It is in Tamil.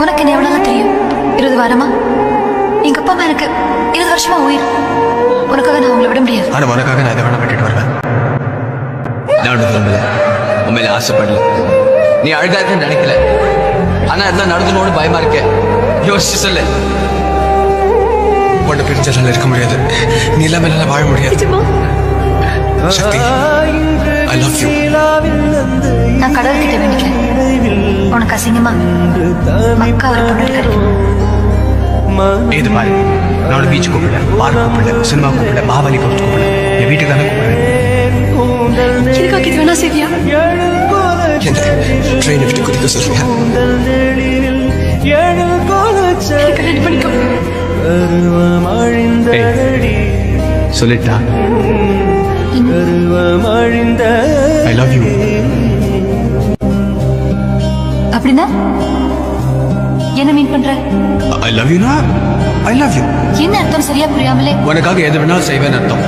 உனக்கு என்ன எவ்வளவு தெரியும்? 20 வாரமா எங்க அப்பா அம்மா எனக்கு 20 வருஷமா உயிர். உனக்காக நான் உங்களை விட முடியாது. ஆனா உனக்காக நான் இதை வேணா விட்டுட்டு வருவேன். நான் ஒன்று விரும்பல, உண்மையில ஆசைப்படல. நீ அழகா இருக்குன்னு நினைக்கல, ஆனா இதெல்லாம் நடந்துனோடு பயமா இருக்க. யோசிச்சு சொல்லு. உன்னை பிரிஞ்சதால இருக்க முடியாது, நீ இல்லாம என்னால வாழ முடியாது. சக்தி, I love you. நான் கடவுள்கிட்ட வேண்டிக்கிறேன், உனக்கு அசிங்கமா மக்கா ஒரு பொண்ணு கிடைக்கும். இது பாரு, நான் பீச் கூப்பிடல, பார்க் கூப்பிடல, சினிமா கூப்பிடல, மாவாலி கோர்ட் கூப்பிடல, என் வீட்டுக்கு தானே கூப்பிடுறேன். இதுக்காக இது வேணா சரியா? என்ன ட்ரெயினை விட்டு குதிக்க சொல்றியா? கல்யாணம் பண்ணிக்கோ. சொல்லிட்டா I love you. அப்படின்னா என்ன மீன் பண்ற? I love you. I love you. என்ன அர்த்தம் சரியா புரியாமலே? உனக்காக எது வேணாலும் செய்வேன் அர்த்தம்.